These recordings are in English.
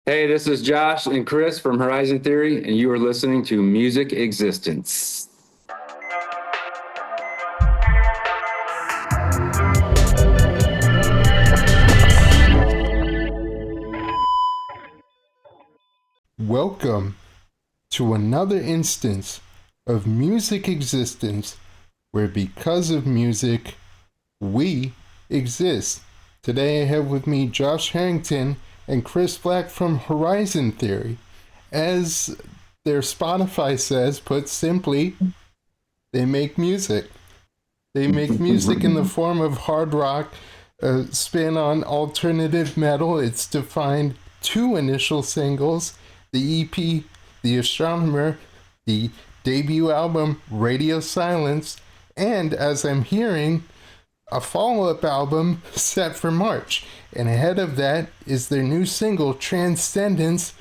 Hey, this is Josh and Chris from Horizon Theory, and you are listening to Music Existence. Welcome to another instance of Music Existence, where because of music, we exist. Today I have with me Josh Harrington and Chris Black from Horizon Theory. As their Spotify says, put simply, they make music. They make music in the form of hard rock, a spin on alternative metal. It's defined two initial singles, the EP, The Astronomer, the debut album, Radio Silence, and as I'm hearing, a follow-up album set for March. And ahead of that is their new single, Transcendence,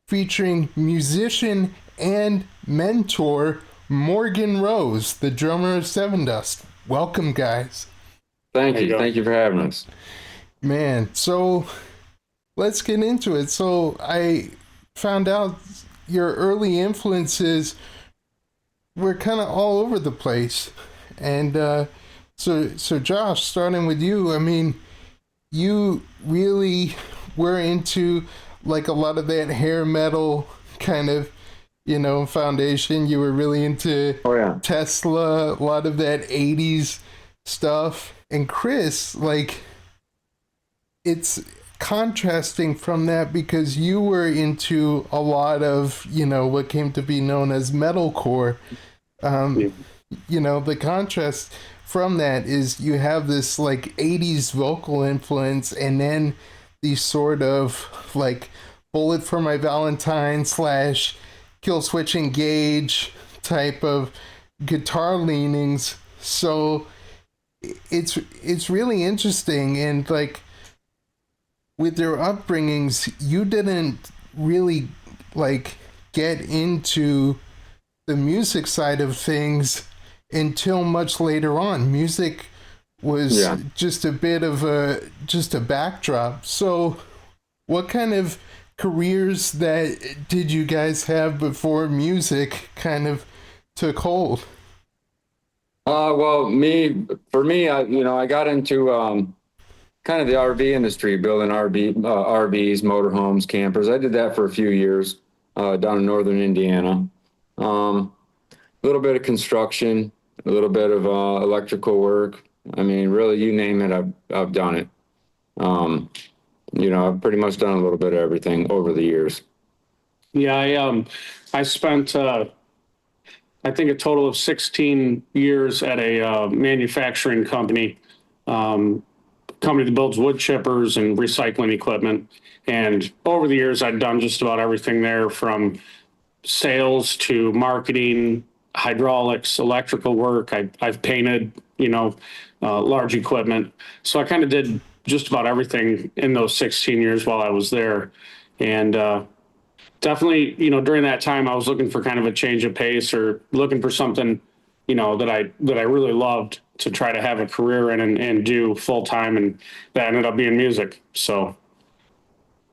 featuring musician and mentor Morgan Rose, the drummer of Sevendust. Welcome, guys. Thank you. Thank you for having us. Man, so let's get into it. So I found out your early influences were kind of all over the place. And so Josh, starting with you, I mean, you really were into like a lot of that hair metal kind of, foundation. You were really into Tesla, a lot of that 80s stuff. And Chris, like, it's contrasting from that because you were into a lot of, what came to be known as metalcore. The contrast from that is you have this like 80s vocal influence and then these sort of like Bullet for My Valentine / Kill Switch Engage type of guitar leanings. So it's really interesting, and like with their upbringings, you didn't really like get into the music side of things until much later on. Music was just a bit of a backdrop. So what kind of careers that did you guys have before music kind of took hold? Well, I got into kind of the RV industry, building RVs, motorhomes, campers. I did that for a few years down in northern Indiana. A little bit of construction, a little bit of electrical work. I mean, really, you name it, I've done it. I've pretty much done a little bit of everything over the years. Yeah, I spent I think a total of 16 years at a manufacturing company, company that builds wood chippers and recycling equipment. And over the years, I'd done just about everything there, from sales to marketing, hydraulics, electrical work. I've painted, large equipment. So I kind of did just about everything in those 16 years while I was there. And definitely, during that time, I was looking for kind of a change of pace, or looking for something, that I really loved to try to have a career in and do full time. And that ended up being music. So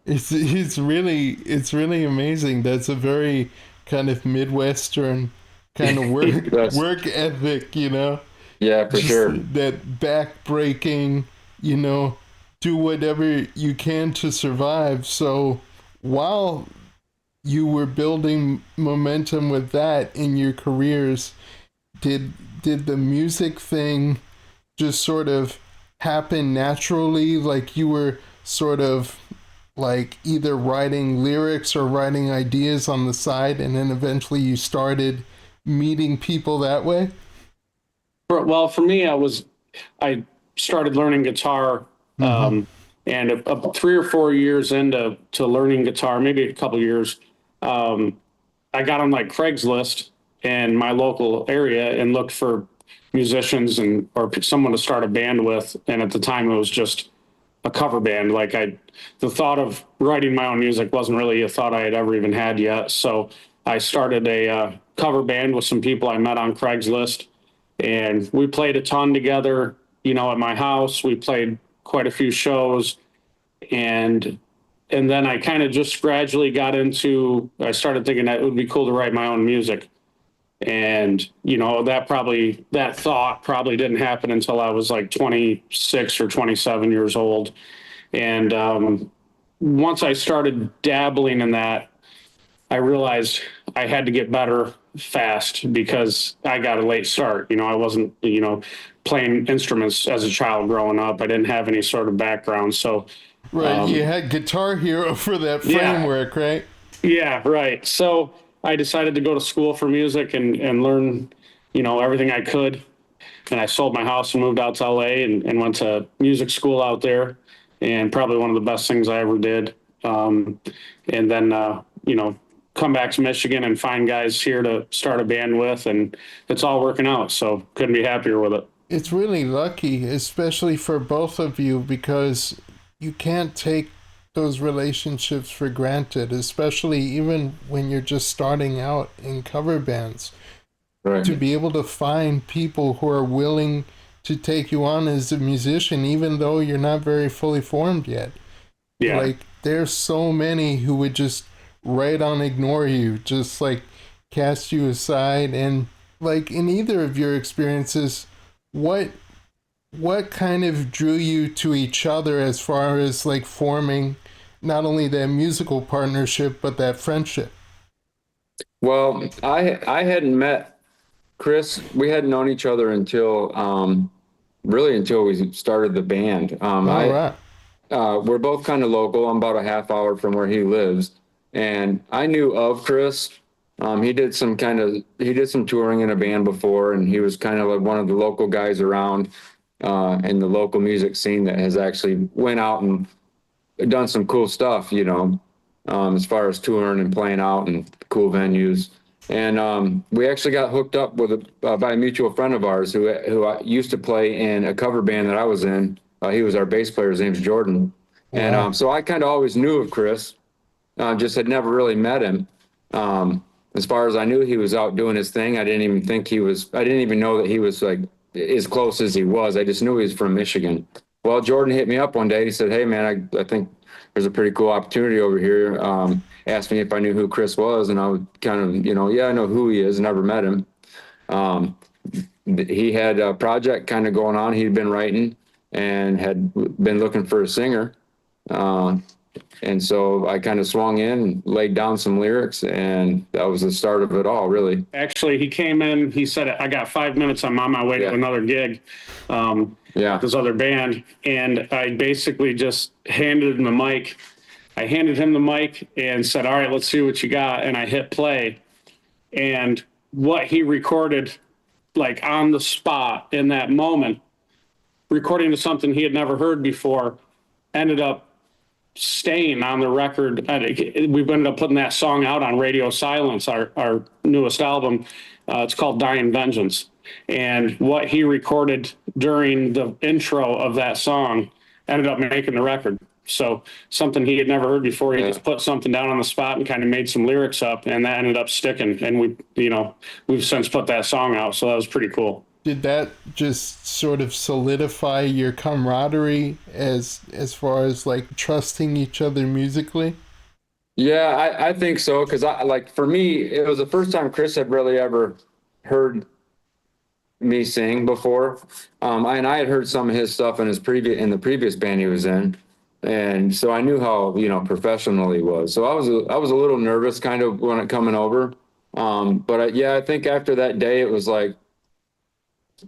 It's really amazing. That's a very kind of Midwestern kind of work ethic, Yeah, for sure. That back-breaking, do whatever you can to survive. So while you were building momentum with that in your careers, did the music thing just sort of happen naturally? Like you were sort of like either writing lyrics or writing ideas on the side, and then eventually you started meeting people that way? Well, for me, I started learning guitar, and 3 or 4 years into learning guitar, maybe a couple years, I got on like Craigslist in my local area and looked for musicians or someone to start a band with. And at the time, it was just a cover band. The thought of writing my own music wasn't really a thought I had ever even had yet. So I started a cover band with some people I met on Craigslist, and we played a ton together, at my house. We played quite a few shows, and and then I kind of just gradually got into, I started thinking that it would be cool to write my own music. And, that thought probably didn't happen until I was like 26 or 27 years old. And once I started dabbling in that, I realized I had to get better fast because I got a late start. I wasn't, playing instruments as a child growing up. I didn't have any sort of background. So, Right, you had Guitar Hero for that framework, right? yeah, right. So I decided to go to school for music and learn, everything I could. And I sold my house and moved out to LA and went to music school out there. And probably one of the best things I ever did. And then, come back to Michigan and find guys here to start a band with. And it's all working out. So couldn't be happier with it. It's really lucky, especially for both of you, because you can't take those relationships for granted, especially even when you're just starting out in cover bands. Right. To be able to find people who are willing to take you on as a musician, even though you're not very fully formed yet. Yeah. Like, there's so many who would just right on ignore you, just like cast you aside. And like in either of your experiences, what kind of drew you to each other as far as like forming not only that musical partnership but that friendship? Well, I hadn't met Chris. We hadn't known each other until really until we started the band. All right. We're both kind of local. I'm about a half hour from where he lives, and I knew of Chris. He did some touring in a band before, and he was kind of like one of the local guys around in the local music scene that has actually went out and done some cool stuff, as far as touring and playing out and cool venues. And we actually got hooked up with by a mutual friend of ours who used to play in a cover band that I was in. He was our bass player. His name's Jordan. Wow. And so I kind of always knew of Chris, just had never really met him. As far as I knew, he was out doing his thing. I didn't even know that he was like as close as he was. I just knew he was from Michigan. Well, Jordan hit me up one day. He said, "Hey man, I think there's a pretty cool opportunity over here." Asked me if I knew who Chris was, and I was kind of, yeah, I know who he is. Never met him. He had a project kind of going on. He'd been writing and had been looking for a singer. And so I kind of swung in, laid down some lyrics, and that was the start of it all, really. Actually, he came in, he said, "I got 5 minutes. I'm on my way to another gig." This other band. And I basically just handed him the mic. I handed him the mic and said, "All right, let's see what you got." And I hit play. And what he recorded, like on the spot in that moment, recording to something he had never heard before, ended up staying on the record. We ended up putting that song out on Radio Silence, our newest album. It's called Dying Vengeance. And what he recorded during the intro of that song ended up making the record. So something he had never heard before, he just put something down on the spot and kind of made some lyrics up, and that ended up sticking. And we've since put that song out. So that was pretty cool. Did that just sort of solidify your camaraderie as far as like trusting each other musically? Yeah, I think so. Cause for me, it was the first time Chris had really ever heard me sing before. And I had heard some of his stuff in the previous band he was in. And so I knew how, professional he was. So I was a little nervous kind of when it coming over. But I think after that day, it was like,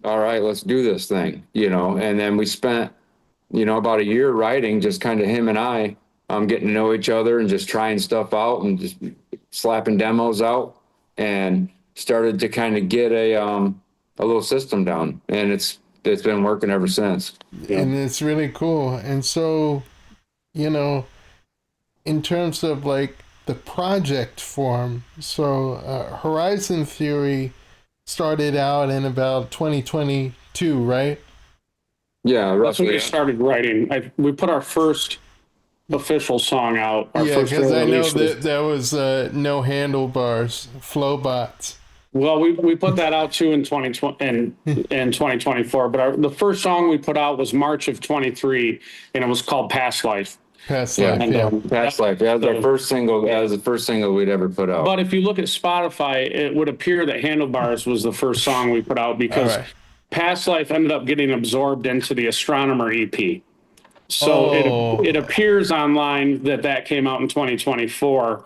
all right, let's do this thing, and then we spent, about a year writing, just kind of him and I, getting to know each other and just trying stuff out and just slapping demos out, and started to kind of get a little system down, and it's been working ever since. And it's really cool. And so, in terms of like the project form, so Horizon Theory started out in about 2022, right? Yeah, That's when roughly. we started writing. We put our first official song out. Because I know that was No Handlebars, Flowbots. Well, we put that out too in 2020 and in 2024. But the first song we put out was March of 23, and it was called Past Life. Past Yeah. life, And yeah. Past Life. That was our first single. That was the first single we'd ever put out. but if you look at Spotify, it would appear that Handlebars was the first song we put out All because right. Past Life ended up getting absorbed into the Astronomer EP. So Oh, it appears online that that came out in 2024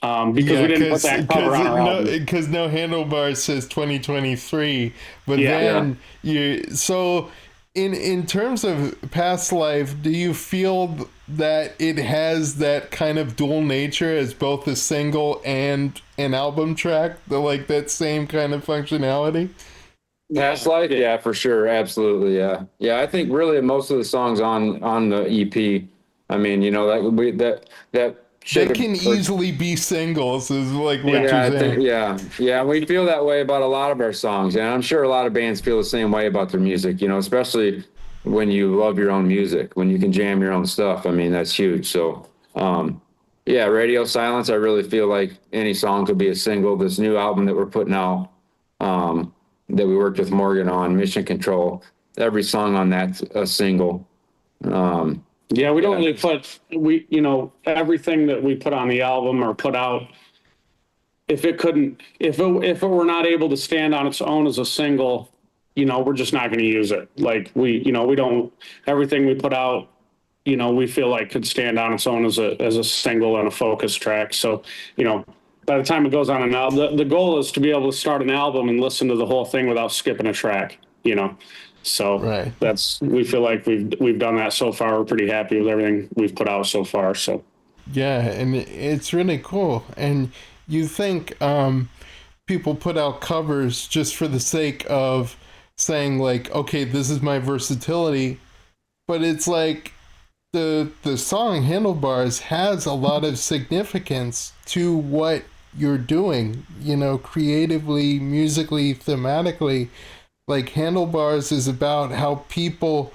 because yeah, we didn't put that cover on our album. because no handlebars says 2023, but Yeah. then so in terms of past life, do you feel that it has that kind of dual nature as both a single and an album track, like that same kind of functionality? Past Life, yeah, for sure, absolutely, yeah, yeah. I think really most of the songs on the EP. I mean, that They should can have. easily be singles, is like what Yeah, you're I think, saying. yeah. We feel that way about a lot of our songs, and I'm sure a lot of bands feel the same way about their music. Especially when you love your own music, when you can jam your own stuff. I mean, that's huge. So, yeah, Radio Silence. I really feel like any song could be a single. This new album that we're putting out, that we worked with Morgan on, Mission Control. Every song on that's a single. Yeah, we don't really put everything that we put on the album or put out. If it were not able to stand on its own as a single, we're just not going to use it. Like we don't everything we put out, we feel like could stand on its own as a single and a focus track. So, by the time it goes on an album, the goal is to be able to start an album and listen to the whole thing without skipping a track. So Right. we feel like we've done that so far. We're pretty happy with everything we've put out so far. So Yeah, and it's really cool. And you think people put out covers just for the sake of saying like, okay, this is my versatility, but it's like the song Handlebars has a lot of significance to what you're doing, creatively, musically, thematically. Like Handlebars is about how people,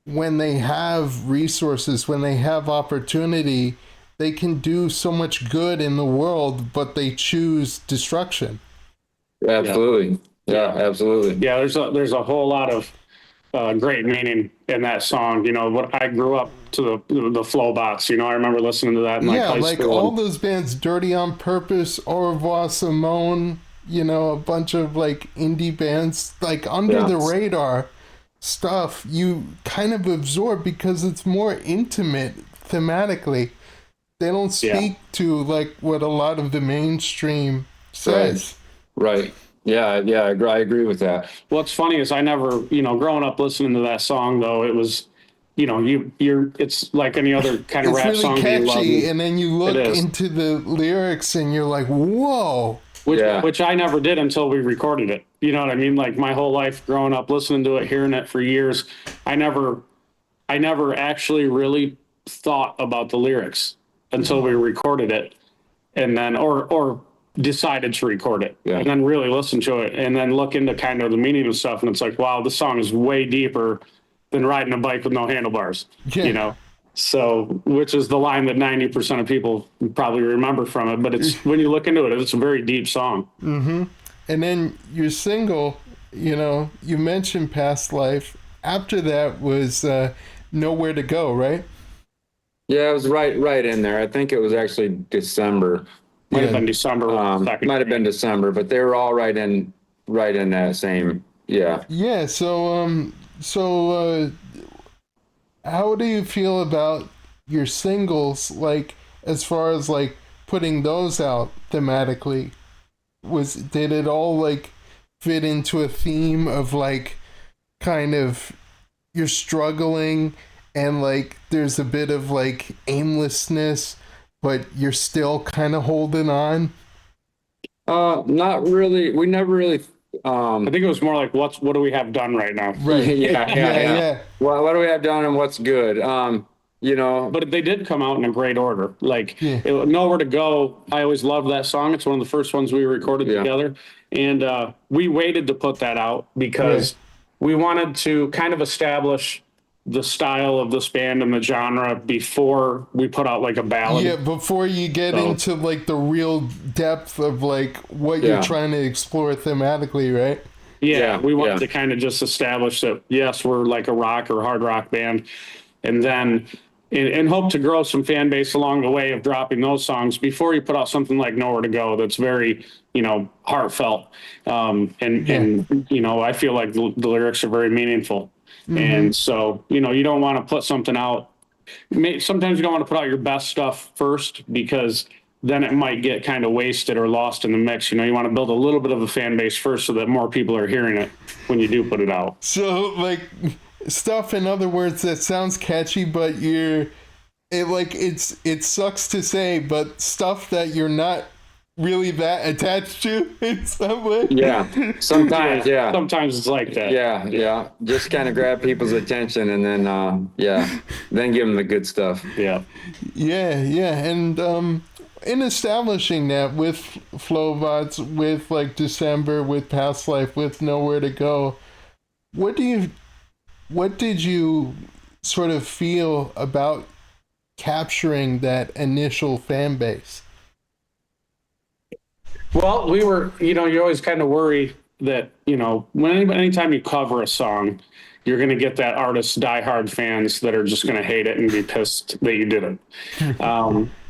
when they have resources, when they have opportunity, they can do so much good in the world, but they choose destruction. Absolutely, yeah, absolutely. yeah, there's a whole lot of great meaning in that song. What I grew up to the Flowbots. I remember listening to that in Yeah, high like school. all those bands, Dirty on Purpose, Au revoir Simone, a bunch of like indie bands, like under the radar stuff, you kind of absorb because it's more intimate thematically. They don't speak to like what a lot of the mainstream says. Right. Yeah, I agree with that. What's funny is I never, growing up listening to that song though, it was, it's like any other kind of It's rap really song that you love. catchy, and then you look It is. into the lyrics and you're like, whoa. Which I never did until we recorded it. You know what I mean? Like my whole life growing up, listening to it, hearing it for years, I never actually really thought about the lyrics until we recorded it, and then or decided to record it, and then really listen to it, and then look into kind of the meaning of stuff, and it's like, wow, this song is way deeper than riding a bike with no handlebars. Yeah. So, which is the line that 90% of people probably remember from it. But it's when you look into it, it's a very deep song. Mm-hmm. And then your single, you mentioned Past Life. After that was Nowhere to Go, right? Yeah, it was right in there. I think it was actually December. Might have been December. Might have been December, but they were all right in that same. Yeah. Yeah. So how do you feel about your singles, like as far as like putting those out thematically? Did it all like fit into a theme of like kind of you're struggling and like there's a bit of like aimlessness, but you're still kind of holding on? Not really. We never really. I think it was more like what do we have done right now? Right. Yeah. What do we have done and what's good? But they did come out in a great order. Like Nowhere to Go. I always loved that song. It's one of the first ones we recorded together. And we waited to put that out because we wanted to kind of establish the style of this band and the genre before we put out like a ballad. Yeah, before you get into like the real depth of like what you're trying to explore thematically, right? Yeah, we wanted to kind of just establish that, yes, we're like a rock or hard rock band. And then and hope to grow some fan base along the way of dropping those songs before you put out something like Nowhere to Go that's very, heartfelt. And I feel like the lyrics are very meaningful. And so, you don't want to put something out. Sometimes you don't want to put out your best stuff first because then it might get kind of wasted or lost in the mix. You want to build a little bit of a fan base first so that more people are hearing it when you do put it out. So like stuff, in other words, that sounds catchy, but it sucks to say, but stuff that you're not really that attached to in some way. Yeah, sometimes, yeah. Sometimes it's like that. Yeah. Just kind of grab people's attention and then, then give them the good stuff. Yeah. Yeah. And in establishing that with Flowbots, with like December, with Past Life, with Nowhere to Go, what did you sort of feel about capturing that initial fan base? Well, we were, you always kind of worry that, anytime you cover a song, you're going to get that artist's diehard fans that are just going to hate it and be pissed that you did it.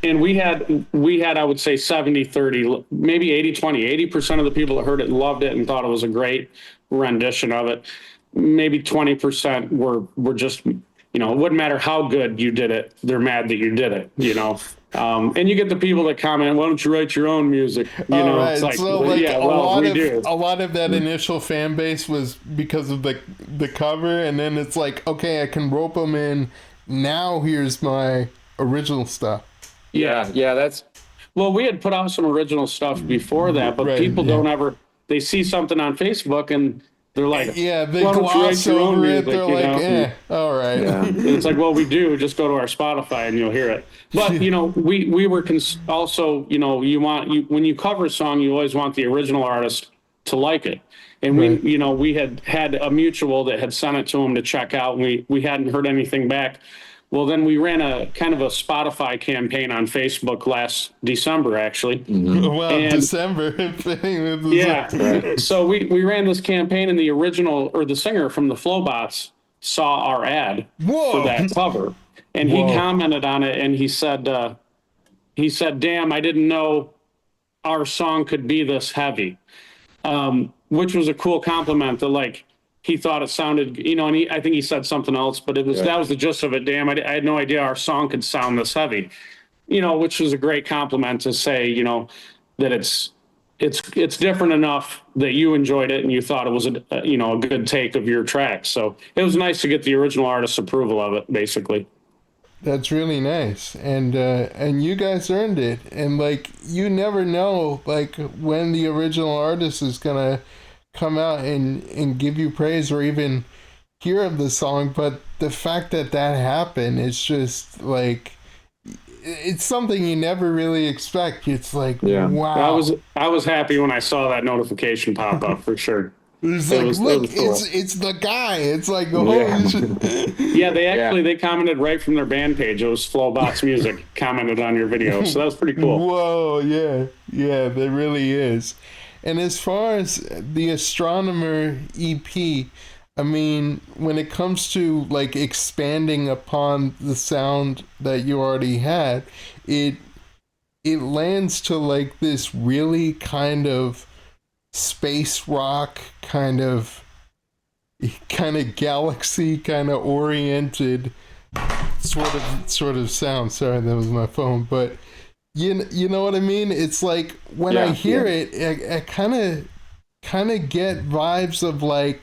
And we had, I would say 70-30, maybe 80-20, 80% of the people that heard it loved it and thought it was a great rendition of it. Maybe 20% were just, it wouldn't matter how good you did it. They're mad that you did it, and you get the people that comment, why don't you write your own music? Right. It's like, so like yeah, well, we do. a lot of that initial fan base was because of the cover, and then it's like, okay, I can rope them in. Now here's my original stuff. Yeah, that's. Well, we had put out some original stuff before that, but people don't ever. They see something on Facebook and they're like, yeah, they gloss over it. They're like, all right. Yeah. It's like, well, we do. Just go to our Spotify and you'll hear it. But we were also, when you cover a song, you always want the original artist to like it. And we had a mutual that had sent it to him to check out. And we hadn't heard anything back. Well, then we ran a kind of a Spotify campaign on Facebook last December, actually. Well, December. Yeah. So we ran this campaign, and the original, or the singer from the Flowbots, saw our ad for that cover, and he commented on it, and he said, "Damn, I didn't know our song could be this heavy," which was a cool compliment. That like. He thought it sounded, and I think he said something else, but that was the gist of it. Damn, I had no idea our song could sound this heavy, which was a great compliment to say, that it's different enough that you enjoyed it and you thought it was a good take of your track. So it was nice to get the original artist's approval of it, basically. That's really nice, and you guys earned it. And like, you never know, like, when the original artist is gonna come out and give you praise or even hear of the song, but the fact that happened, it's just like, it's something you never really expect. It's like, wow. I was happy when I saw that notification pop up for sure. It's like, look, cool. it's the guy. It's like, yeah, they commented right from their band page. It was Flowbots Music commented on your video, so that was pretty cool. Whoa, yeah, there really is. And as far as the Astronomer EP, I mean, when it comes to like expanding upon the sound that you already had, it lands to like this really kind of space rock kind of galaxy kind of oriented sort of sound. Sorry, that was my phone, but you know what I mean? It's like when I hear it, I kind of get vibes of like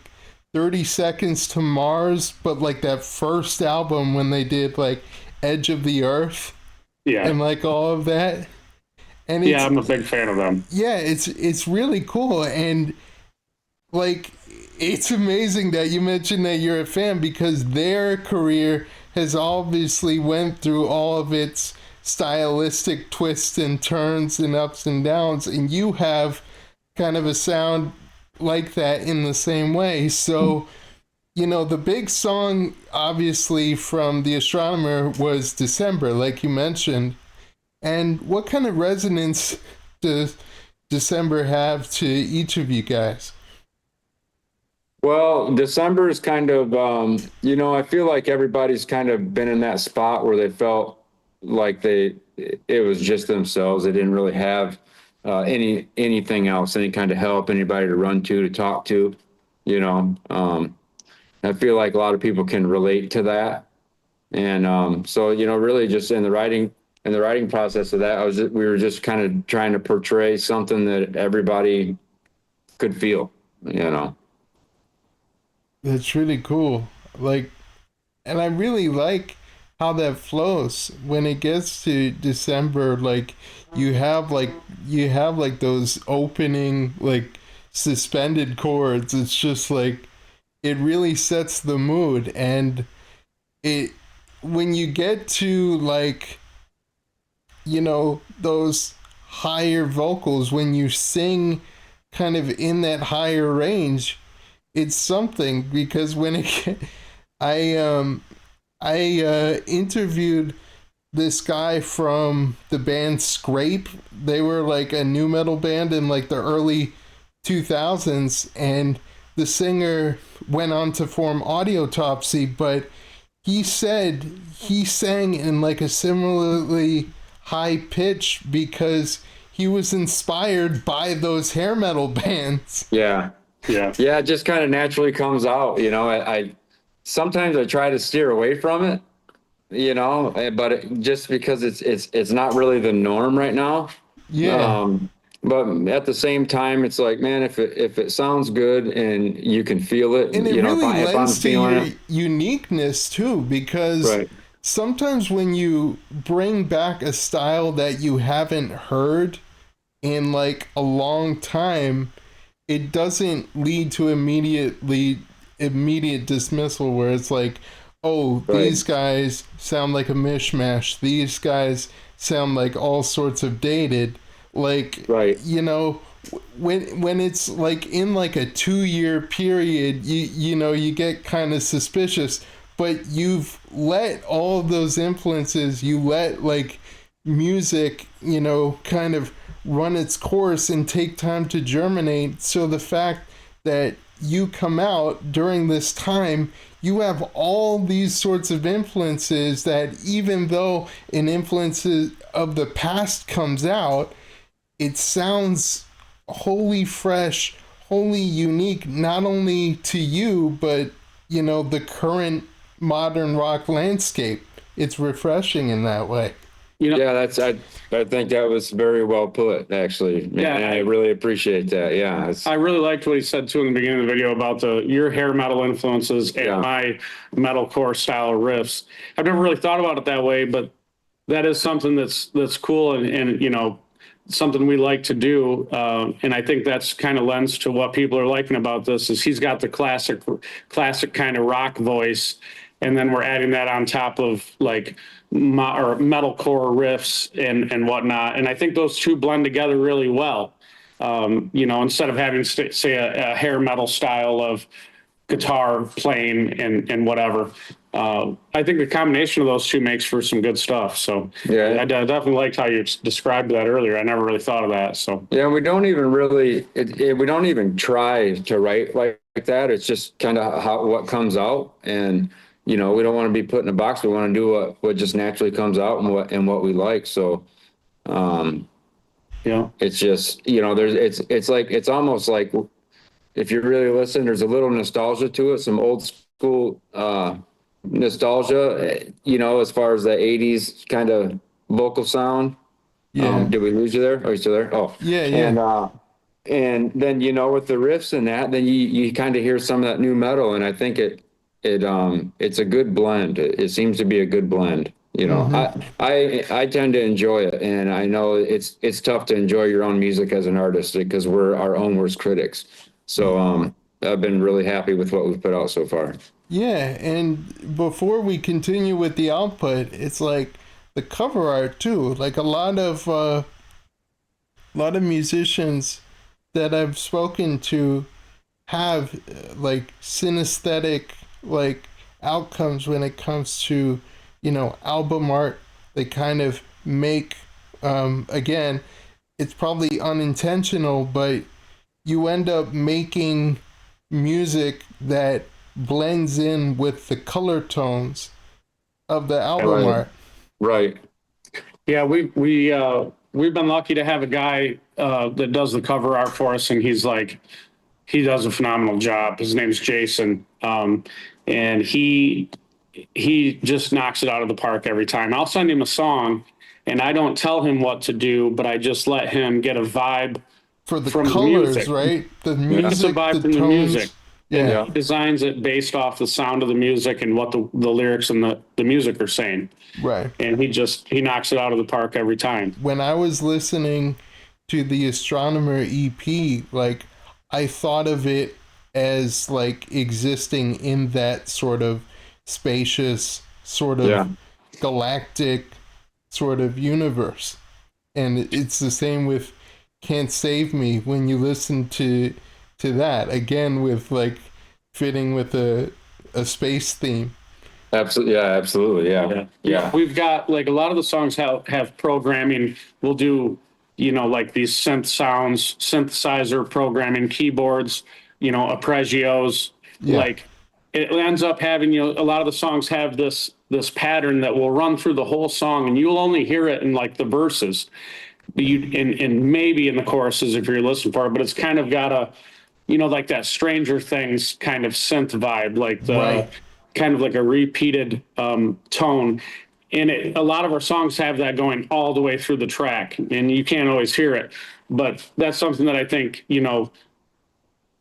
30 Seconds to Mars, but like that first album when they did like Edge of the Earth, and like all of that. And I'm a big fan of them. Yeah, it's really cool, and like it's amazing that you mentioned that you're a fan, because their career has obviously went through all of its stylistic twists and turns and ups and downs, and you have kind of a sound like that in the same way. So, the big song obviously from The Astronomer was December, like you mentioned. And what kind of resonance does December have to each of you guys? Well, December is kind of, I feel like everybody's kind of been in that spot where they felt like it was just themselves. They didn't really have anything else, any kind of help, anybody to run to talk to, you know. I feel like a lot of people can relate to that. And so, really just in the writing process of that, we were just kind of trying to portray something that everybody could feel, you know. That's really cool. Like, and I really like how that flows when it gets to December. Like, you have like those opening like suspended chords. It's just like it really sets the mood, and it when you get to like those higher vocals, when you sing kind of in that higher range, it's something because when it I interviewed this guy from the band Scrape. They were like a new metal band in like the early 2000s, and the singer went on to form Audiotopsy, but he said he sang in like a similarly high pitch because he was inspired by those hair metal bands. Yeah. Yeah. Yeah, it just kind of naturally comes out, I sometimes I try to steer away from it, but just because it's not really the norm right now. Yeah. Um, but at the same time, it's like, man, if it sounds good and you can feel it, And it if really I'm lends to feeling your it, uniqueness too, because right, sometimes when you bring back a style that you haven't heard in like a long time, it doesn't lead to immediate dismissal where it's like, oh, right, these guys sound like a mishmash, these guys sound like all sorts of dated. Like, right. when it's like in like a 2 year period, you get kind of suspicious, but you've let all of those influences, you let like music, kind of run its course and take time to germinate. So the fact that you come out during this time, you have all these sorts of influences that even though an influence of the past comes out, it sounds wholly fresh, wholly unique, not only to you, but, the current modern rock landscape. It's refreshing in that way. Yeah, I think that was very well put, actually. Yeah, And I really appreciate that. Yeah, I really liked what he said too in the beginning of the video about your hair metal influences and Yeah. my metalcore style riffs. I've never really thought about it that way, but that is something that's cool and something we like to do. And I think that's kind of lends to what people are liking about this is he's got the classic kind of rock voice, and then we're adding that on top of like or metalcore riffs and whatnot. And I think those two blend together really well. Instead of having say a hair metal style of guitar playing and whatever. I think the combination of those two makes for some good stuff. So Yeah. I definitely liked how you described that earlier. I never really thought of that. So Yeah, we don't even really, we don't even try to write like that. It's just kind of what comes out. And, we don't want to be put in a box. We want to do what just naturally comes out and what we like. So, yeah, it's just, it's almost like if you really listen, there's a little nostalgia to it, some old school, nostalgia, as far as the 80s kind of vocal sound. Yeah. Did we lose you there? Are you still there? Oh, Yeah, yeah. and then with the riffs and that, then you kind of hear some of that new metal, and I think it's a good blend. It seems to be a good blend. Mm-hmm. I tend to enjoy it, and I know it's tough to enjoy your own music as an artist because we're our own worst critics. So I've been really happy with what we've put out so far. Yeah, and before we continue with the output, it's like the cover art too. Like a lot of musicians that I've spoken to have like synesthetic like outcomes when it comes to album art. They kind of make again, it's probably unintentional, but you end up making music that blends in with the color tones of the album Right. art. Right. Yeah, we've been lucky to have a guy that does the cover art for us, and he does a phenomenal job. His name's Jason, and he just knocks it out of the park every time. I'll send him a song, and I don't tell him what to do, but I just let him get a vibe For the from the colors, music. right? The He gets a music, vibe the from the music. tones. And Yeah. he designs it based off the sound of the music and what the lyrics and the music are saying. Right. And he knocks it out of the park every time. When I was listening to the Astronomer EP, like I thought of it as like existing in that sort of spacious, sort of Yeah. galactic sort of universe. And it's the same with Can't Save Me when you listen to that again with like fitting with a space theme. Absolutely. Yeah. Absolutely. Yeah. Yeah. We've got like a lot of the songs have programming. We'll do, like these synth sounds, synthesizer programming, keyboards, arpeggios. Yeah. Like it ends up having, a lot of the songs have this pattern that will run through the whole song, and you'll only hear it in like the verses. And maybe in the choruses if you're listening for it, but it's kind of got a, like that Stranger Things kind of synth vibe, like the Right. kind of like a repeated tone. And a lot of our songs have that going all the way through the track, and you can't always hear it. But that's something that I think,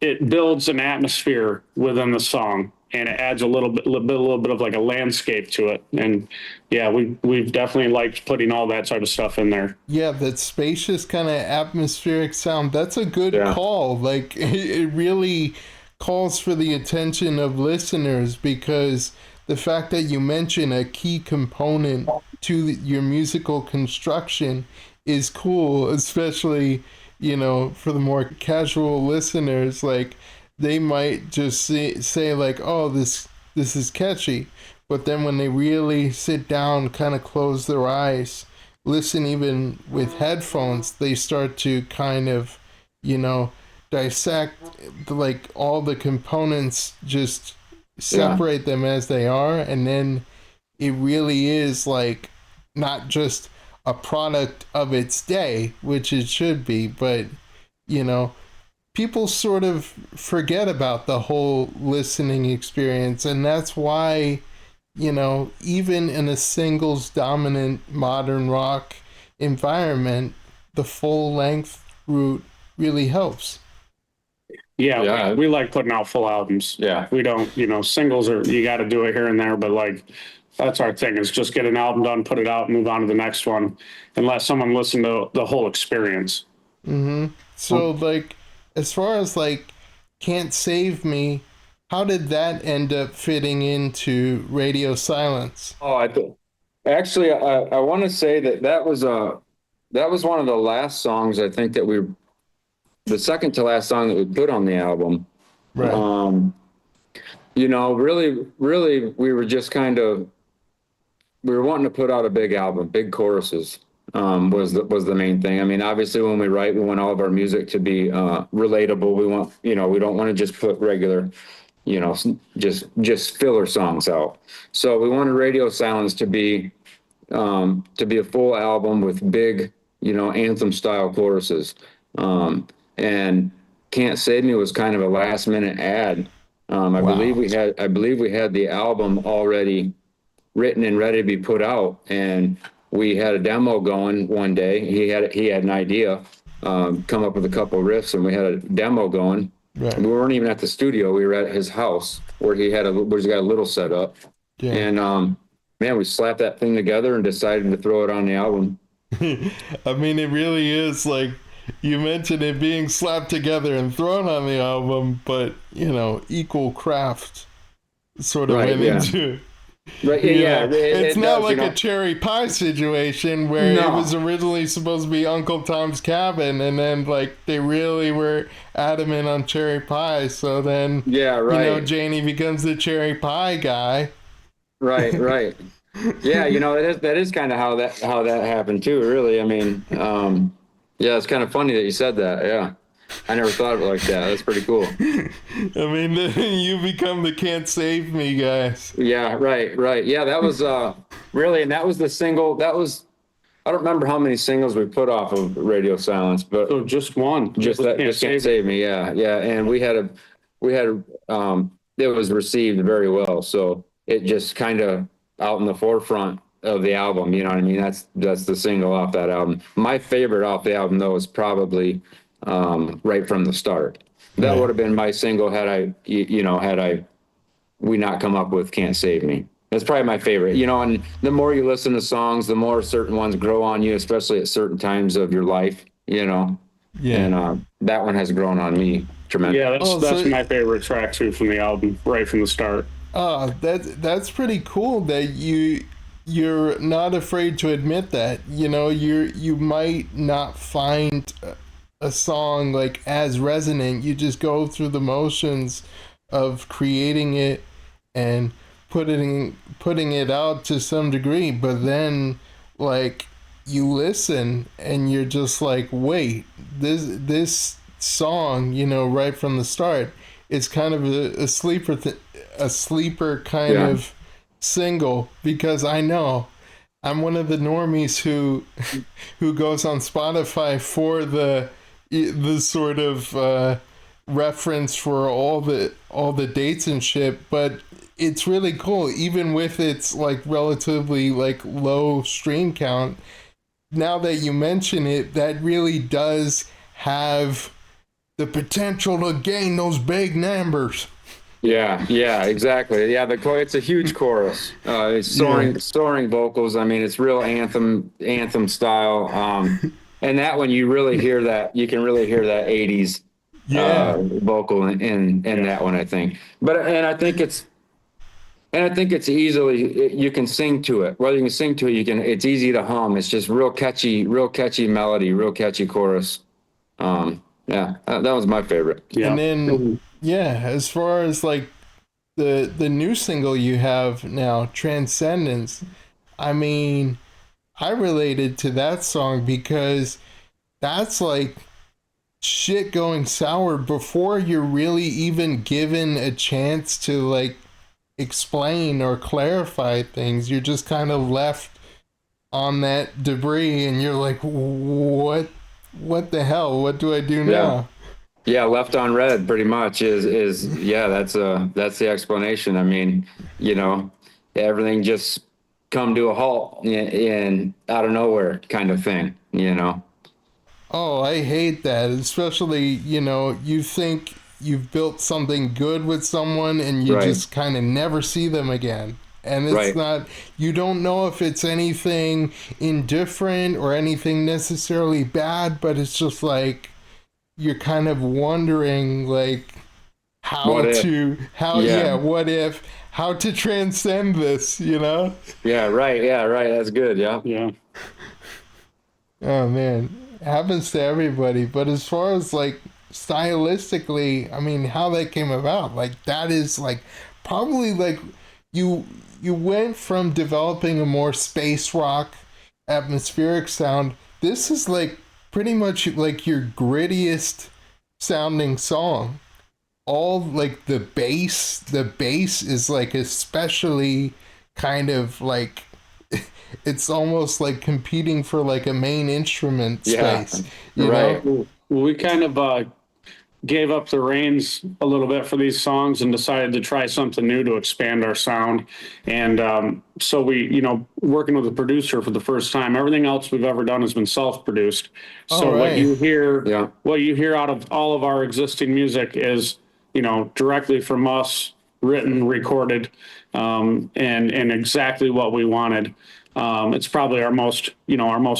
it builds an atmosphere within the song, and it adds a little bit of like a landscape to it. And yeah, we've definitely liked putting all that sort of stuff in there. Yeah, that spacious kind of atmospheric sound. That's a good Yeah. call. Like it really calls for the attention of listeners because the fact that you mention a key component to your musical construction is cool, especially, for the more casual listeners, like they might just say like, "Oh, this is catchy." But then when they really sit down, kind of close their eyes, listen even with headphones, they start to kind of, dissect like all the components, just separate them as they are, and then it really is like not just a product of its day, which it should be, but you know, people sort of forget about the whole listening experience, and that's why, even in a singles dominant modern rock environment, the full length route really helps. Yeah, Yeah. we like putting out full albums. Yeah. We don't, singles are, you got to do it here and there, but like, that's our thing is just get an album done, put it out, move on to the next one, and let someone listen to the whole experience. So, like, as far as like Can't Save Me, how did that end up fitting into Radio Silence? Oh, actually, I want to say that was one of the last songs I think that the second to last song that we put on the album. Right. Really, we were just we were wanting to put out a big album, big choruses. Was the main thing. I mean, obviously, when we write, we want all of our music to be relatable. We want, we don't want to just put regular, just filler songs out. So we wanted Radio Silence to be a full album with big, anthem style choruses. And Can't Save Me was kind of a last minute ad. I believe we had the album already written and ready to be put out, and we had a demo going one day. He had an idea, come up with a couple of riffs, and we had a demo going. Right. We weren't even at the studio. We were at his house where he's got a little setup. Yeah. And man, we slapped that thing together and decided to throw it on the album. I mean, it really is like you mentioned it being slapped together and thrown on the album, but equal craft sort of Right, went yeah. into. Right? You Yeah, know, it's not like a cherry pie situation where it was originally supposed to be Uncle Tom's Cabin, and then like they really were adamant on cherry pie. So then, Yeah, right. Janie becomes the cherry pie guy. Right. Yeah, that is kind of how that happened too. Really, I mean, yeah, it's kind of funny that you said that. Yeah. I never thought of it like that. That's pretty cool. I mean, you become the can't save me guys. Yeah, right, right. Yeah, that was really, and that was the single. That was, I don't remember how many singles we put off of Radio Silence, but So just one. just that, just can't save me. Yeah, yeah. And we had it was received very well. So it just kind of out in the forefront of the album. You know what I mean? That's the single off that album. My favorite off the album though is probably Right from the Start. That Right. would have been my single had had we not come up with Can't Save Me. That's probably my favorite. And the more you listen to songs, the more certain ones grow on you, especially at certain times of your life. Yeah. And that one has grown on me tremendously. Yeah, Oh, that's so- my favorite track too from the album, right from the start. That's pretty cool that you're not afraid to admit that. You might not find a song like as resonant. You just go through the motions of creating it and putting it out to some degree, but then like you listen and you're just like, wait, this song, right from the start, it's kind of a sleeper kind Yeah. of single, because I know I'm one of the normies who goes on Spotify for the sort of reference for all the dates and shit, but it's really cool even with its like relatively like low stream count. Now that you mention it, that really does have the potential to gain those big numbers. Yeah, exactly. Yeah, it's a huge chorus. It's soaring vocals. I mean, it's real anthem style. And that one you really hear that. You can really hear that '80s Yeah. vocal in that one, I think. And I think it's easily you can sing to it. Whether you can sing to it, it's easy to hum. It's just real catchy melody, real catchy chorus. Yeah, that was my favorite. Yeah. And then yeah, as far as like the new single you have now, Transcendence, I mean, I related to that song because that's like shit going sour before you're really even given a chance to like explain or clarify things. You're just kind of left on that debris and you're like, what the hell? What do I do now? Yeah, left on red pretty much is yeah, that's the explanation. I mean, everything just come to a halt in out of nowhere kind of thing. Oh, I hate that. Especially, you think you've built something good with someone and you Right. just kind of never see them again. And it's Right. not, you don't know if it's anything indifferent or anything necessarily bad, but it's just like, you're kind of wondering, like, What if? Yeah. what if, how to transcend this, Yeah, right. Yeah, right. That's good. Yeah. Yeah. Oh man, it happens to everybody. But as far as like stylistically, I mean, how that came about, like that is like probably like you went from developing a more space rock atmospheric sound. This is like pretty much like your grittiest sounding song. All like the bass is like especially kind of like it's almost like competing for like a main instrument Yeah, space. right. Know? We kind of gave up the reins a little bit for these songs and decided to try something new to expand our sound. And so we, working with a producer for the first time, everything else we've ever done has been self-produced. So All right. Yeah. what you hear out of all of our existing music is, directly from us, written, recorded, and exactly what we wanted. It's probably our most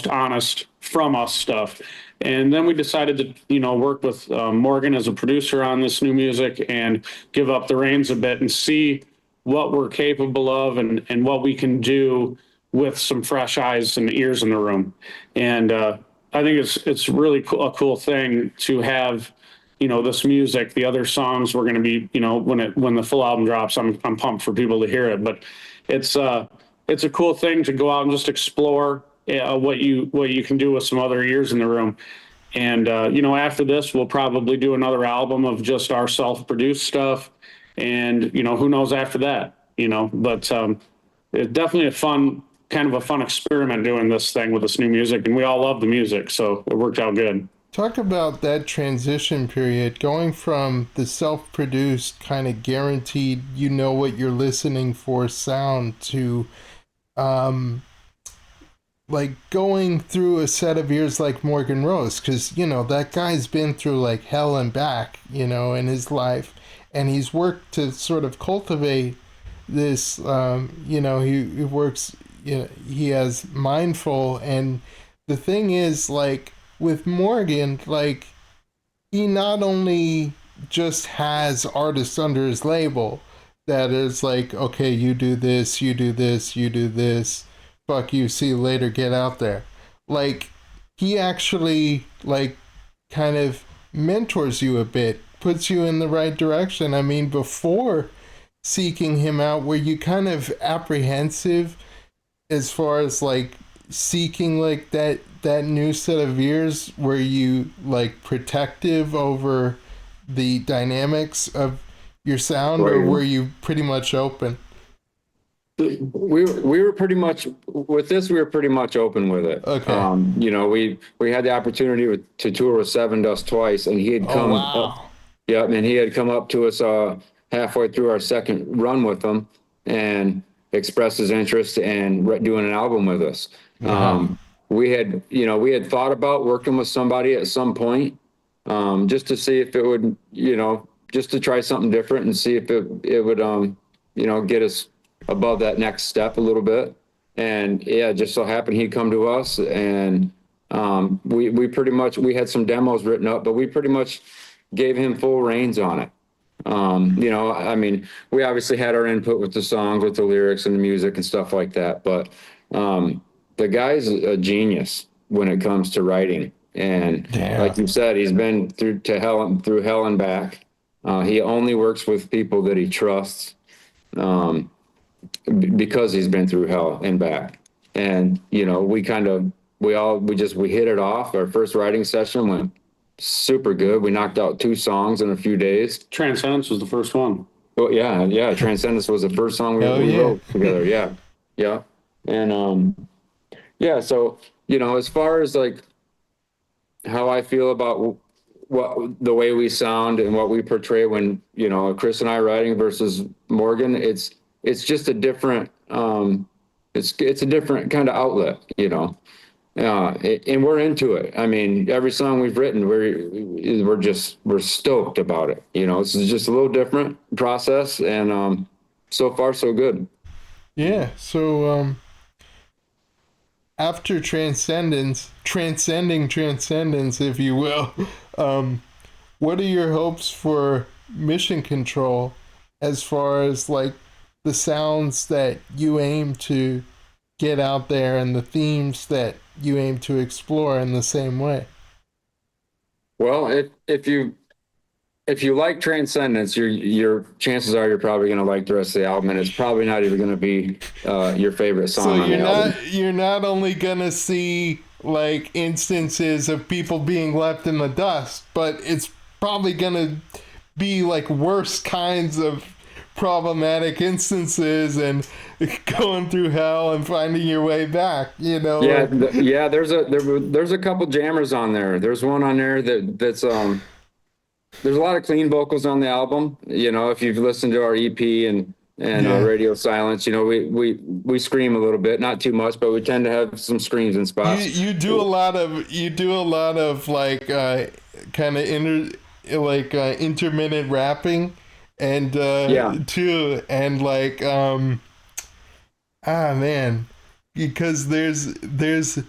honest from us stuff. And then we decided to, work with Morgan as a producer on this new music and give up the reins a bit and see what we're capable of and what we can do with some fresh eyes and ears in the room. And I think it's really a cool thing to have, this music. The other songs we're going to be, when the full album drops, I'm pumped for people to hear it. But it's a cool thing to go out and just explore what you can do with some other ears in the room. And, you know, after this, we'll probably do another album of just our self-produced stuff. And, you know, who knows after that, you know, but it's definitely kind of a fun experiment doing this thing with this new music. And we all love the music. So it worked out good. Talk about that transition period, going from the self-produced kind of guaranteed, you know what you're listening for sound to like going through a set of years like Morgan Rose, because you know that guy's been through like hell and back, you know, in his life, and he's worked to sort of cultivate this. You know, he works. You know, he has mindful, and the thing is, like with Morgan, like he not only just has artists under his label that is like, okay, you do this, you do this, you do this, fuck you, see you later, get out there. Like, he actually, like, kind of mentors you a bit, puts you in the right direction. I mean, before seeking him out, were you kind of apprehensive as far as, like, seeking, like, that new set of ears? Were you, like, protective over the dynamics of your sound, or were you pretty much open? We were pretty much with this. We were pretty much open with it. Okay. You know, we had the opportunity to tour with Sevendust twice, and he had come. Wow. Yeah, and he had come up to us halfway through our second run with them and expressed his interest in doing an album with us. We had, you know, we had thought about working with somebody at some point, just to see if it would, you know, just to try something different and see if it would, you know, get us above that next step a little bit. And yeah, just so happened he'd come to us, and we pretty much, we had some demos written up, but we pretty much gave him full reins on it. You know, I mean, we obviously had our input with the songs, with the lyrics and the music and stuff like that, but the guy's a genius when it comes to writing. And like you said, he's been through hell and back. He only works with people that he trusts. Because he's been through hell and back. And, you know, we hit it off. Our first writing session went super good. We knocked out 2 songs in a few days. Transcendence was the first one. Oh yeah. Transcendence was the first song we wrote together. Yeah. Yeah. And, yeah. So, you know, as far as like how I feel about what the way we sound and what we portray when, you know, Chris and I writing versus Morgan, it's just a different, it's a different kind of outlet, you know, and we're into it. I mean, every song we've written, we're stoked about it. You know, it's just a little different process, and so far so good. Yeah. So after transcending transcendence, if you will, what are your hopes for Mission Control as far as like the sounds that you aim to get out there and the themes that you aim to explore in the same way? Well, if you like Transcendence, your chances are you're probably going to like the rest of the album, and it's probably not even going to be your favorite song So on the album. you're not only gonna see like instances of people being left in the dust, but it's probably gonna be like worse kinds of problematic instances and going through hell and finding your way back. You know. Yeah, yeah. There's a couple jammers on there. There's one on there that's there's a lot of clean vocals on the album. You know, if you've listened to our EP and Radio Silence, you know, we scream a little bit, not too much, but we tend to have some screams in spots. You do a lot of like kind of intermittent rapping and too, and like man, because there's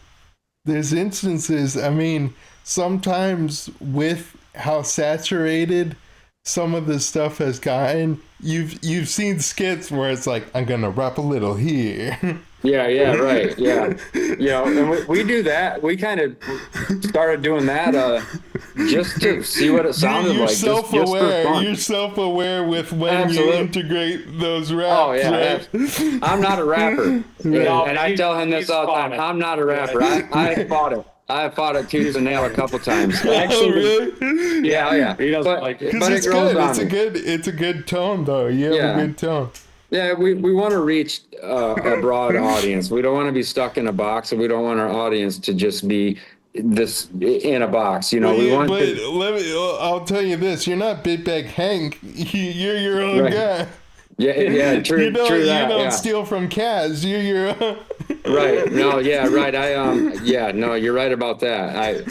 instances, I mean, sometimes with how saturated some of the stuff has gotten, you've seen skits where it's like, I'm gonna rap a little here. Yeah, right. Yeah. You know, and we do that. We kind of started doing that just to see what it sounded You're like. self-aware. Just for fun. You're self-aware with when you integrate those raps. Oh yeah, right? I'm not a rapper. No, and I tell him this all the time. I'm not a rapper. I fought it. I fought it tooth and nail a couple times. Oh, Actually, really? Yeah, yeah. he doesn't But like it. Because but it it's grows good. on It's a me. good. It's a good tone, though. You have a Yeah. good tone. Yeah, we want to reach a broad audience. We don't want to be stuck in a box, and we don't want our audience to just be this in a box. You know, But we you, want but to, let me. I'll tell you this: you're not Big Bag Hank. You're your own right. guy. Yeah, yeah, You true, don't. true You that. don't Yeah. steal from Kaz. You're your own. Right. No, yeah, right. Yeah, no, you're right about that.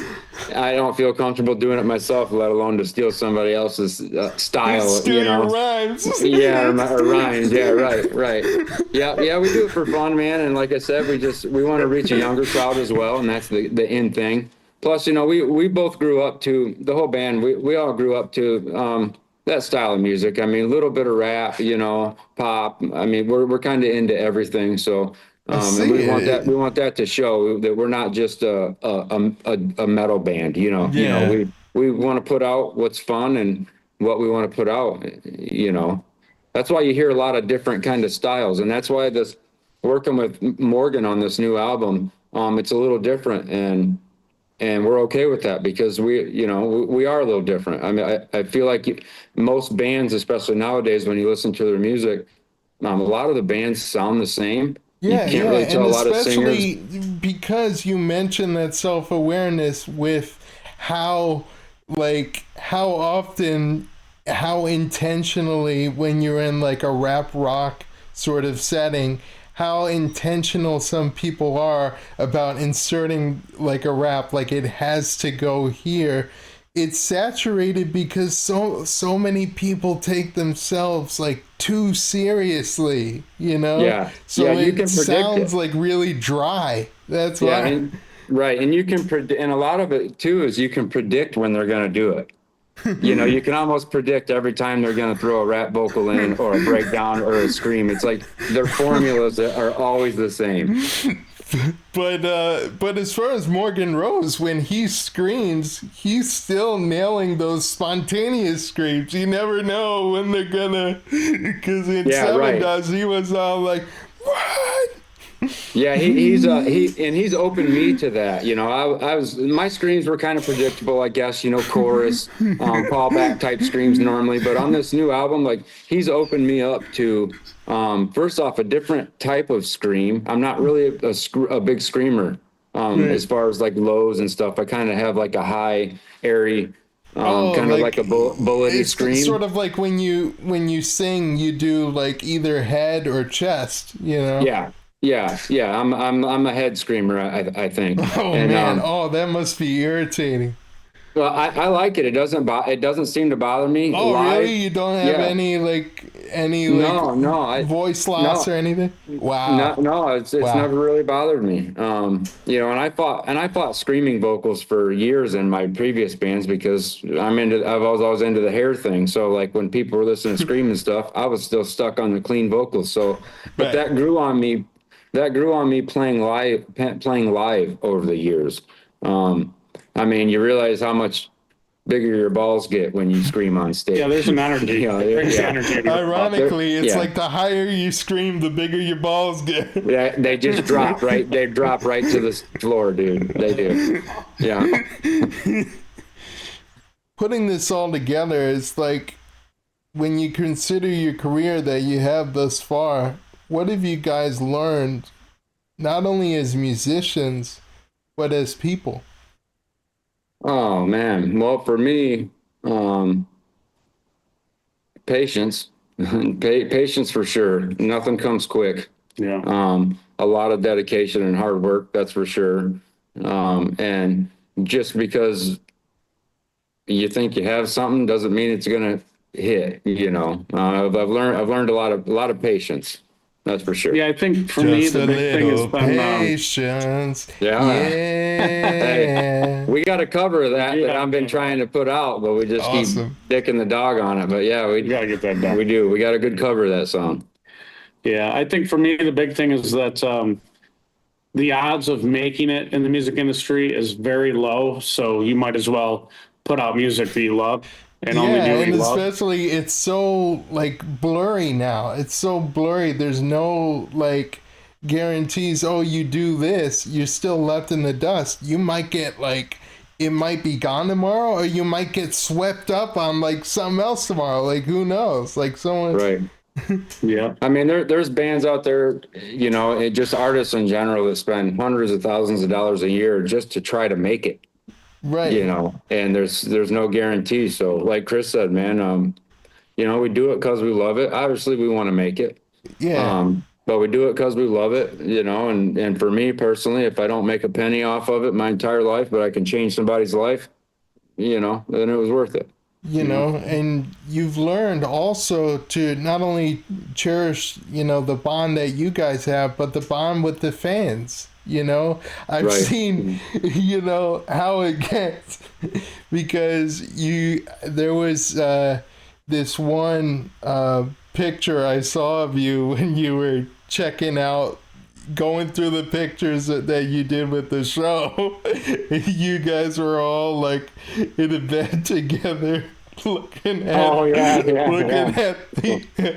I don't feel comfortable doing it myself, let alone to steal somebody else's style, Steal you your know. rhymes. Yeah, or rhymes. Yeah, right, right. Yeah, yeah, we do it for fun, man. And like I said, we want to reach a younger crowd as well, and that's the in thing. Plus, you know, we both grew up to the whole band. We all grew up to that style of music. I mean, a little bit of rap, you know, pop. I mean, we're kind of into everything. So, I and see it. we want that to show that we're not just a metal band. You know, Yeah. we want to put out what's fun and what we want to put out. You know, that's why you hear a lot of different kind of styles, and that's why this working with Morgan on this new album, it's a little different, and we're okay with that because you know, we are a little different. I mean, I feel like most bands, especially nowadays, when you listen to their music, a lot of the bands sound the same. You Yeah, can't yeah, really and tell a lot of singers. especially because you mentioned that self-awareness with how, like, how often, how intentionally when you're in like a rap rock sort of setting, how intentional some people are about inserting like a rap, like it has to go here. It's saturated because so many people take themselves like too seriously, you know? Yeah, yeah, So you it can predict sounds it. like really dry. That's Yeah, why. and right, and you can predict, and a lot of it too is you can predict when they're going to do it. You know, you can almost predict every time they're going to throw a rap vocal in or a breakdown or a scream. It's like their formulas are always the same. But as far as Morgan Rose, when he screams, he's still nailing those spontaneous screams. You never know when they're gonna, because in Yeah, right. Sevendust he was all like, "What?" Yeah, he's opened me to that. You know, I was my screams were kind of predictable, I guess. You know, chorus, callback type screams normally, but on this new album, like he's opened me up to first off a different type of scream. I'm not really a big screamer Right. as far as like lows and stuff. I kind of have like a high, airy, Oh, kind of like like a bullety it's sort scream. of like when you sing, you do like either head or chest, you know? Yeah, yeah, yeah. I'm a head screamer, I think, Oh and man, oh that must be irritating. well, I like it. It doesn't seem to bother me Oh really? live. You don't have Yeah. any like No, no, voice loss no, or anything? no, Wow. no. It's Wow. never really bothered me. You know, and I fought screaming vocals for years in my previous bands because I was always into the hair thing. So like when people were listening to scream and stuff, I was still stuck on the clean vocals. So, but Right. that grew on me. That grew on me playing live over the years. I mean, you realize how much bigger your balls get when you scream on Yeah, stage. there's an energy. You know, It brings the yeah, energy to the room up. Ironically, it's yeah, like the higher you scream, the bigger your balls get. yeah. They just drop right. They drop right to the floor, dude. They do. Yeah. Putting this all together is like when you consider your career that you have thus far, what have you guys learned, not only as musicians, but as people? Oh man. Well, for me, um, patience, patience for sure. Nothing comes quick. Yeah. A lot of dedication and hard work, that's for sure. And just because you think you have something doesn't mean it's gonna hit. You know, I've learned a lot of patience. That's for sure. Yeah, I think for me, Just the a big thing has little been, Yeah. patience. Hey, Yeah. we got a cover of that Yeah. I've been trying to put out, but we just keep Awesome. dicking the dog on it. But yeah, you got to get that done. we do. We got a good cover of that song. Yeah, I think for me, the big thing is that the odds of making it in the music industry is very low. So you might as well put out music that you love and only Yeah, do what and you love. especially it's so like blurry now. It's so blurry. There's no like guarantees, oh, you do this, you're still left in the dust. You might get like, it might be gone tomorrow, or you might get swept up on like something else tomorrow. Like, who knows? Like, someone. Right. Yeah. I mean, there's bands out there, just artists in general that spend hundreds of thousands of dollars a year just to try to make it, Right. and there's no guarantee. So like Chris said, man, we do it because we love it. Obviously we want to make it. Yeah. But we do it because we love it, and for me personally, if I don't make a penny off of it my entire life, but I can change somebody's life, then it was worth it. And you've learned also to not only cherish, the bond that you guys have, but the bond with the fans. I've Right. seen, how it gets because there was this one picture I saw of you when you were checking out, going through the pictures that you did with the show. You guys were all like in a bed together looking at at the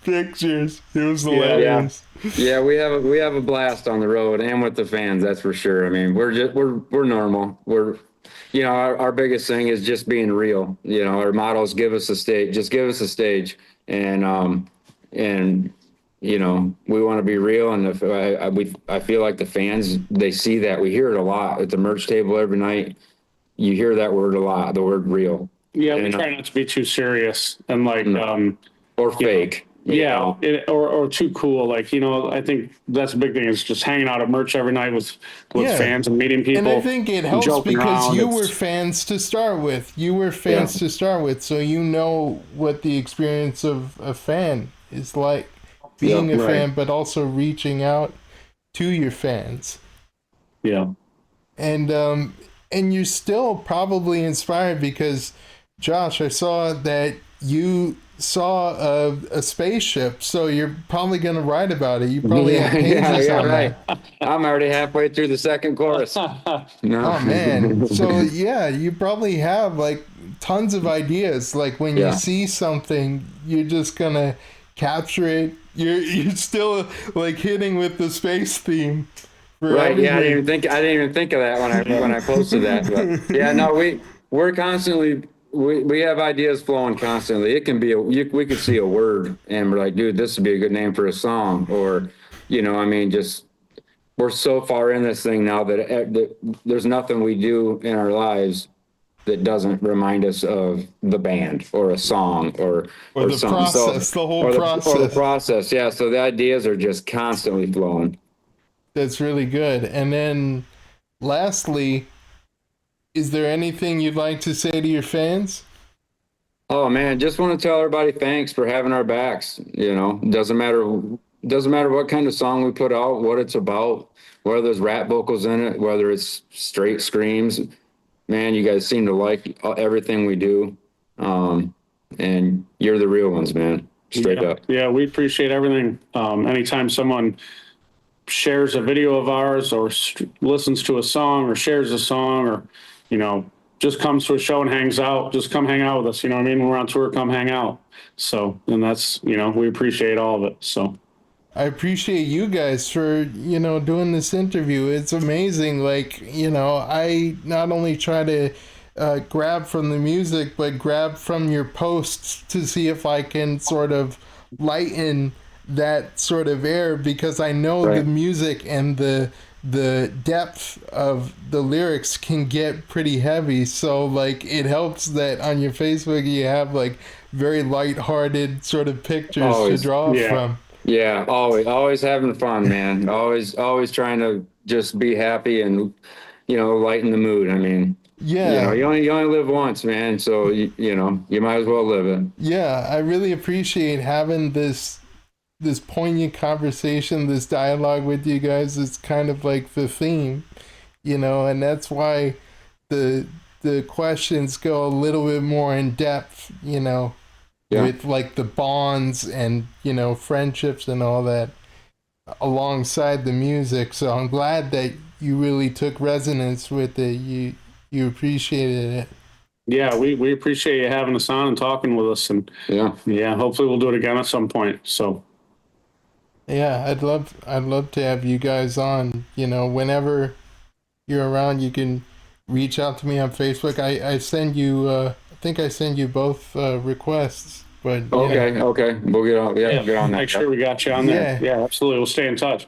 pictures. It was hilarious. Yeah, we have a blast on the road and with the fans, that's for sure. I mean, we're normal. Our biggest thing is just being real. Our motto is give us a stage, just give us a stage. And we want to be real. And if I feel like the fans, they see that. We hear it a lot at the merch table every night. You hear that word a lot, the word real. Yeah, we try not to be too serious and like, or fake. or too cool. Like, I think that's a big thing is just hanging out at merch every night with fans and meeting people. And I think it helps because you were fans to start with. So you know what the experience of a fan is like, being a fan, but also reaching out to your fans. Yeah. And you're still probably inspired because, Josh, I saw that you saw a spaceship, so you're probably going to write about it. You probably have pages on right. that. I'm already halfway through the second chorus. No. Oh, man. So, you probably have, like, tons of ideas. Like, when you see something, you're just going to capture it. You're still, like, hitting with the space theme. Right. Everything. Yeah, I didn't even think of that when I posted that. But yeah, no, we're constantly, we have ideas flowing constantly. It can be we could see a word and we're like, dude, this would be a good name for a song, or just we're so far in this thing now that there's nothing we do in our lives that doesn't remind us of the band or a song or the something. Process, the whole process. Or the process. Yeah. So the ideas are just constantly flowing. That's really good. And then lastly, is there anything you'd like to say to your fans? Oh man, just want to tell everybody thanks for having our backs. Doesn't matter what kind of song we put out, what it's about, whether there's rap vocals in it, whether it's straight screams. Man, you guys seem to like everything we do. And you're the real ones, man. Straight up. Yeah, we appreciate everything. Anytime someone shares a video of ours or listens to a song or shares a song or, just comes to a show and hangs out, just come hang out with us. You know what I mean? When we're on tour, come hang out. So, and that's, we appreciate all of it. So I appreciate you guys for, doing this interview. It's amazing. Like, I not only try to grab from the music, but grab from your posts to see if I can sort of lighten that sort of air, because I know the music and the depth of the lyrics can get pretty heavy. So like it helps that on your Facebook you have like very lighthearted sort of pictures to draw from. Yeah, always having fun, man. always trying to just be happy and lighten the mood. I mean, you only live once, man. So you might as well live it. Yeah, I really appreciate having this poignant conversation, this dialogue with you guys. It's kind of like the theme, and that's why the questions go a little bit more in depth, with like the bonds and, friendships and all that alongside the music. So I'm glad that you really took resonance with it. You appreciated it. Yeah, we appreciate you having us on and talking with us. And yeah, hopefully we'll do it again at some point. So. Yeah, I'd love to have you guys on. You know, whenever you're around, you can reach out to me on Facebook. I send you I think I send you both requests. But yeah. Okay. We'll get on. Yeah, Yeah, get on that. make sure we got you on there. Yeah. Yeah, absolutely. We'll stay in touch.